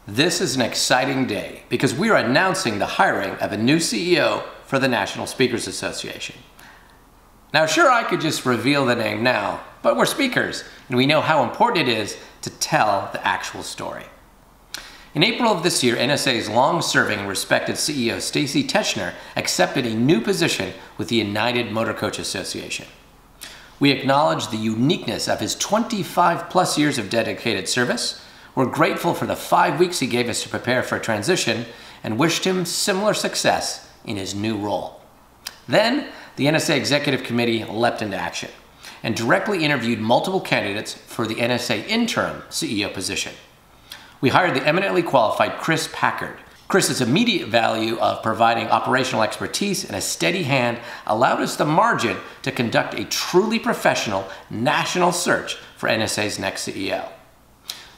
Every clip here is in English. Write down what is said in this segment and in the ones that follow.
This is an exciting day because we are announcing the hiring of a new CEO for the National Speakers Association. Now, sure, I could just reveal the name now, but we're speakers and we know how important it is to tell the actual story. In April of this year, NSA's long-serving and respected CEO Stacy Tetschner accepted a new position with the United Motorcoach Association. We acknowledge the uniqueness of his 25+ years of dedicated service. We're grateful for the 5 weeks he gave us to prepare for a transition and wished him similar success in his new role. Then, the NSA Executive Committee leapt into action and directly interviewed multiple candidates for the NSA Interim CEO position. We hired the eminently qualified Chris Packard. Chris's immediate value of providing operational expertise and a steady hand allowed us the margin to conduct a truly professional national search for NSA's next CEO.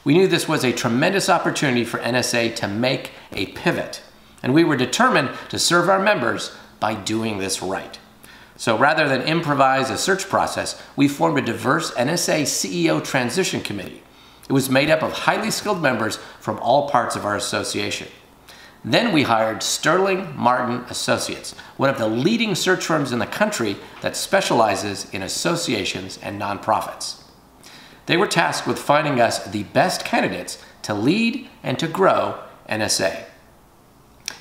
We knew this was a tremendous opportunity for NSA to make a pivot, and we were determined to serve our members by doing this right. So rather than improvise a search process, we formed a diverse NSA CEO transition committee. It was made up of highly skilled members from all parts of our association. Then we hired Sterling Martin Associates, one of the leading search firms in the country that specializes in associations and nonprofits. They were tasked with finding us the best candidates to lead and to grow NSA.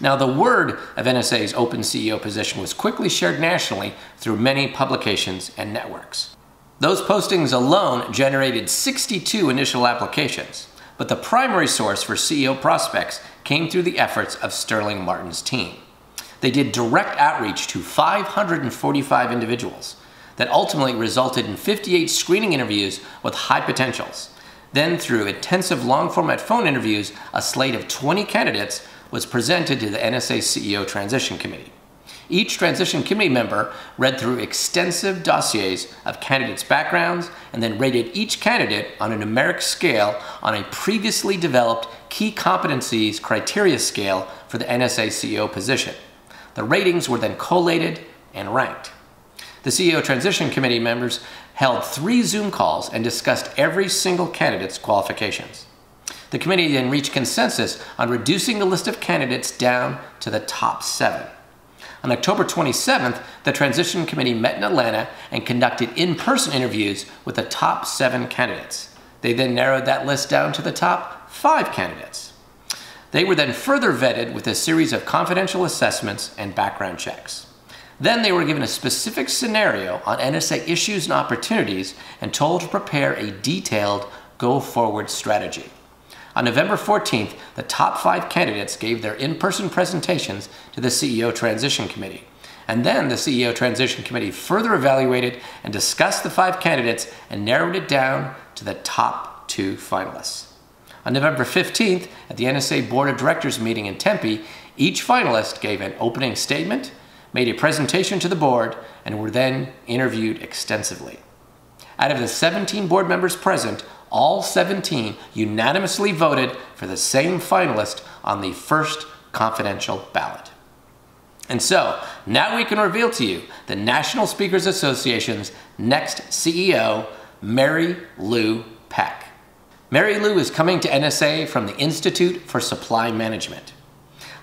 Now, the word of NSA's open CEO position was quickly shared nationally through many publications and networks. Those postings alone generated 62 initial applications, but the primary source for CEO prospects came through the efforts of Sterling Martin's team. They did direct outreach to 545 individuals that ultimately resulted in 58 screening interviews with high potentials. Then, through intensive long-format phone interviews, a slate of 20 candidates was presented to the NSA CEO Transition Committee. Each Transition Committee member read through extensive dossiers of candidates' backgrounds and then rated each candidate on a numeric scale on a previously developed key competencies criteria scale for the NSA CEO position. The ratings were then collated and ranked. The CEO Transition Committee members held 3 Zoom calls and discussed every single candidate's qualifications. The committee then reached consensus on reducing the list of candidates down to the top 7. On October 27th, the Transition Committee met in Atlanta and conducted in-person interviews with the top 7 candidates. They then narrowed that list down to the top 5 candidates. They were then further vetted with a series of confidential assessments and background checks. Then they were given a specific scenario on NSA issues and opportunities and told to prepare a detailed go-forward strategy. On November 14th, the top 5 candidates gave their in-person presentations to the CEO Transition Committee. And then the CEO Transition Committee further evaluated and discussed the 5 candidates and narrowed it down to the top 2 finalists. On November 15th, at the NSA Board of Directors meeting in Tempe, each finalist gave an opening statement, made a presentation to the board, and were then interviewed extensively. Out of the 17 board members present, all 17 unanimously voted for the same finalist on the first confidential ballot. And so, now we can reveal to you the National Speakers Association's next CEO, Mary Lou Peck. Mary Lou is coming to NSA from the Institute for Supply Management.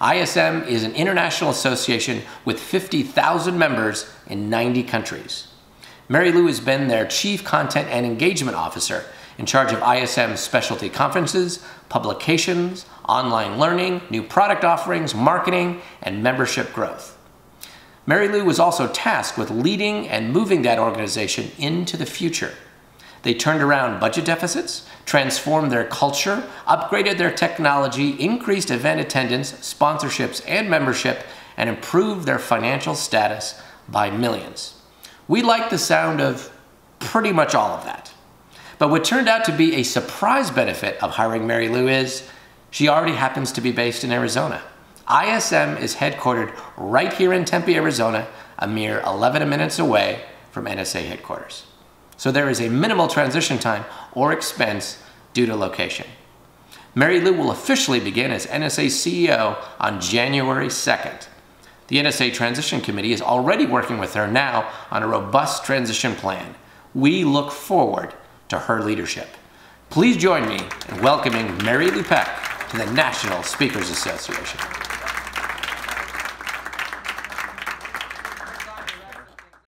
ISM is an international association with 50,000 members in 90 countries. Mary Lou has been their Chief Content and Engagement Officer, in charge of ISM's specialty conferences, publications, online learning, new product offerings, marketing, and membership growth. Mary Lou was also tasked with leading and moving that organization into the future. They turned around budget deficits, transformed their culture, upgraded their technology, increased event attendance, sponsorships, and membership, and improved their financial status by millions. We like the sound of pretty much all of that. But what turned out to be a surprise benefit of hiring Mary Lou is she already happens to be based in Arizona. ISM is headquartered right here in Tempe, Arizona, a mere 11 minutes away from NSA headquarters. So there is a minimal transition time or expense due to location. Mary Lou will officially begin as NSA CEO on January 2nd. The NSA Transition Committee is already working with her now on a robust transition plan. We look forward to her leadership. Please join me in welcoming Mary Lou Peck in the National Speakers Association.